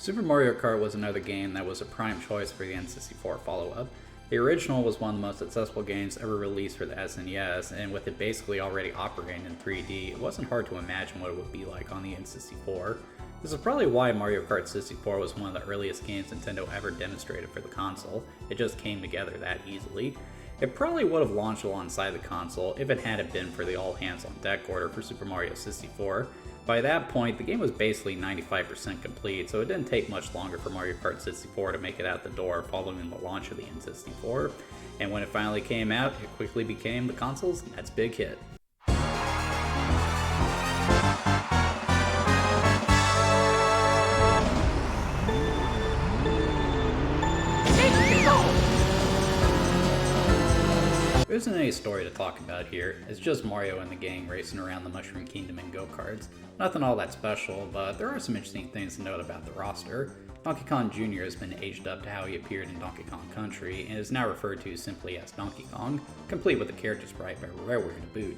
Super Mario Kart was another game that was a prime choice for the N64 follow-up. The original was one of the most successful games ever released for the SNES, and with it basically already operating in 3D, it wasn't hard to imagine what it would be like on the N64. This is probably why Mario Kart 64 was one of the earliest games Nintendo ever demonstrated for the console. It just came together that easily. It probably would have launched alongside the console if it hadn't been for the all-hands-on-deck order for Super Mario 64. By that point, the game was basically 95% complete, so it didn't take much longer for Mario Kart 64 to make it out the door following the launch of the N64. And when it finally came out, it quickly became the console's next big hit. There isn't any story to talk about here, it's just Mario and the gang racing around the Mushroom Kingdom in go-karts. Nothing all that special, but there are some interesting things to note about the roster. Donkey Kong Jr. has been aged up to how he appeared in Donkey Kong Country, and is now referred to simply as Donkey Kong, complete with a character sprite by Rareware to boot.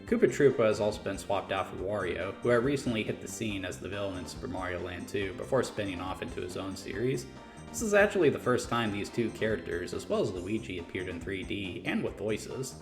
Koopa Troopa has also been swapped out for Wario, who had recently hit the scene as the villain in Super Mario Land 2 before spinning off into his own series. This is actually the first time these two characters, as well as Luigi, appeared in 3D and with voices.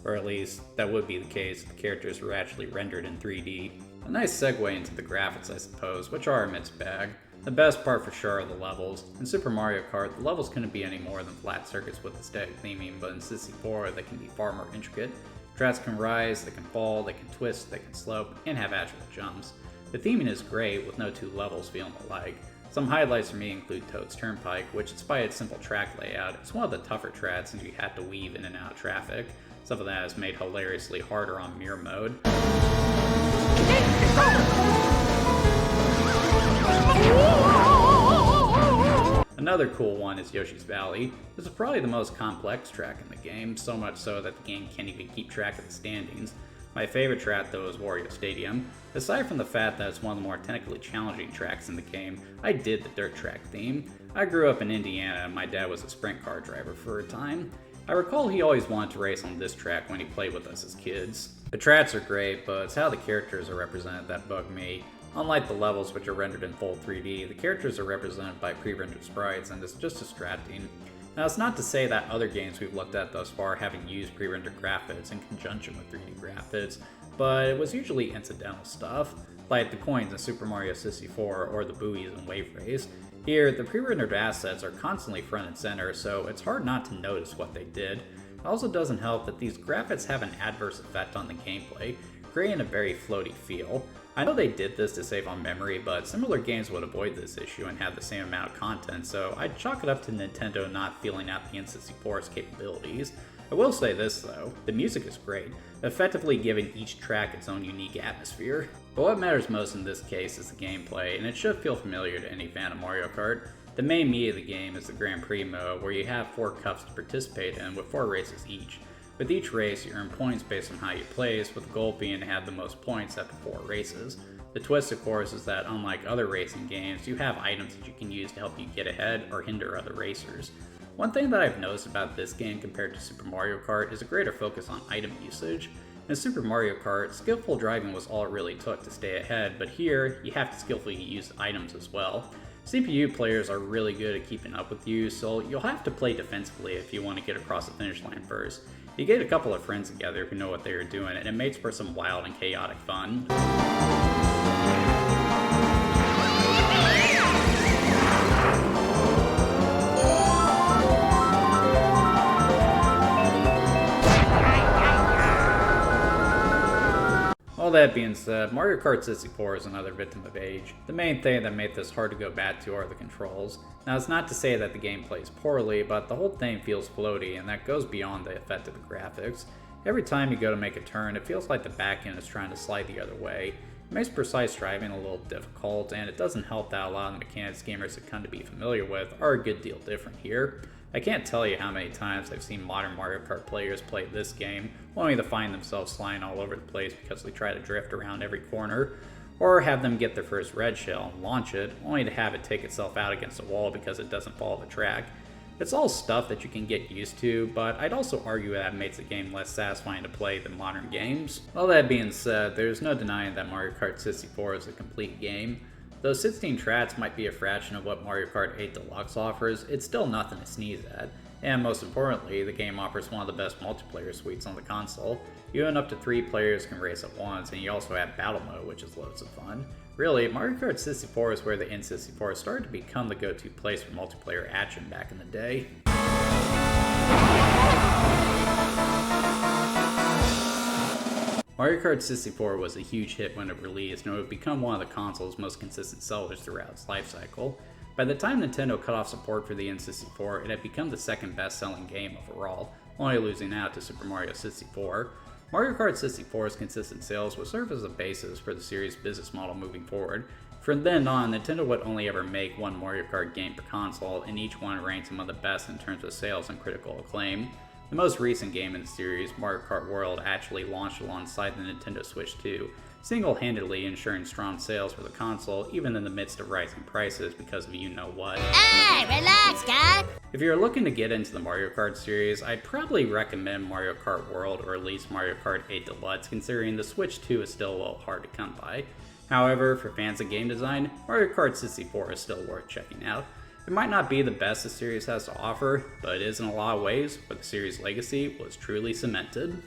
Or at least, that would be the case if the characters were actually rendered in 3D. A nice segue into the graphics, I suppose, which are a mixed bag. The best part for sure are the levels. In Super Mario Kart, the levels couldn't be any more than flat circuits with aesthetic theming, but in 64 they can be far more intricate. Tracks can rise, they can fall, they can twist, they can slope, and have actual jumps. The theming is great, with no two levels feeling alike. Some highlights for me include Toad's Turnpike, which despite its simple track layout, is one of the tougher tracks since you have to weave in and out of traffic. Some of that is made hilariously harder on mirror mode. Another cool one is Yoshi's Valley. This is probably the most complex track in the game, so much so that the game can't even keep track of the standings. My favorite track though is Wario Stadium. Aside from the fact that it's one of the more technically challenging tracks in the game, I did the dirt track theme. I grew up in Indiana and my dad was a sprint car driver for a time. I recall he always wanted to race on this track when he played with us as kids. The tracks are great, but it's how the characters are represented that bug me. Unlike the levels, which are rendered in full 3D, the characters are represented by pre-rendered sprites, and it's just distracting. Now, it's not to say that other games we've looked at thus far haven't used pre-rendered graphics in conjunction with 3D graphics, but it was usually incidental stuff, like the coins in Super Mario 64 or the buoys in Wave Race. Here, the pre-rendered assets are constantly front and center, so it's hard not to notice what they did. It also doesn't help that these graphics have an adverse effect on the gameplay, creating a very floaty feel. I know they did this to save on memory, but similar games would avoid this issue and have the same amount of content, so I'd chalk it up to Nintendo not feeling out the N64's capabilities. I will say this though, the music is great, effectively giving each track its own unique atmosphere. But what matters most in this case is the gameplay, and it should feel familiar to any fan of Mario Kart. The main meat of the game is the Grand Prix mode, where you have 4 cups to participate in with 4 races each. With each race, you earn points based on how you place, with the goal being to have the most points at the 4 races. The twist, of course, is that unlike other racing games, you have items that you can use to help you get ahead or hinder other racers. One thing that I've noticed about this game compared to Super Mario Kart is a greater focus on item usage. In Super Mario Kart, skillful driving was all it really took to stay ahead, but here, you have to skillfully use items as well. CPU players are really good at keeping up with you, so you'll have to play defensively if you want to get across the finish line first. You get a couple of friends together who know what they are doing, and it makes for some wild and chaotic fun. All that being said, Mario Kart 64 is another victim of age. The main thing that made this hard to go back to are the controls. Now, it's not to say that the game plays poorly, but the whole thing feels floaty, and that goes beyond the effect of the graphics. Every time you go to make a turn, it feels like the back end is trying to slide the other way. It makes precise driving a little difficult, and it doesn't help that a lot of the mechanics gamers have come to be familiar with are a good deal different here. I can't tell you how many times I've seen modern Mario Kart players play this game, only to find themselves flying all over the place because they try to drift around every corner, or have them get their first red shell and launch it, only to have it take itself out against a wall because it doesn't follow the track. It's all stuff that you can get used to, but I'd also argue that makes the game less satisfying to play than modern games. All that being said, there's no denying that Mario Kart 64 is a complete game. Though 16 tracks might be a fraction of what Mario Kart 8 Deluxe offers, it's still nothing to sneeze at. And most importantly, the game offers one of the best multiplayer suites on the console. Even up to 3 players can race at once, and you also have Battle Mode, which is loads of fun. Really, Mario Kart 64 is where the N64 started to become the go-to place for multiplayer action back in the day. Mario Kart 64 was a huge hit when it released, and it would become one of the console's most consistent sellers throughout its life cycle. By the time Nintendo cut off support for the N64, it had become the second best-selling game overall, only losing out to Super Mario 64. Mario Kart 64's consistent sales would serve as a basis for the series' business model moving forward. From then on, Nintendo would only ever make one Mario Kart game per console, and each one ranks among the best in terms of sales and critical acclaim. The most recent game in the series, Mario Kart World, actually launched alongside the Nintendo Switch 2, single-handedly ensuring strong sales for the console even in the midst of rising prices because of you-know-what. Hey, relax, guy! If you're looking to get into the Mario Kart series, I'd probably recommend Mario Kart World or at least Mario Kart 8 Deluxe, considering the Switch 2 is still a little hard to come by. However, for fans of game design, Mario Kart 64 is still worth checking out. It might not be the best the series has to offer, but it is in a lot of ways where the series' legacy was truly cemented.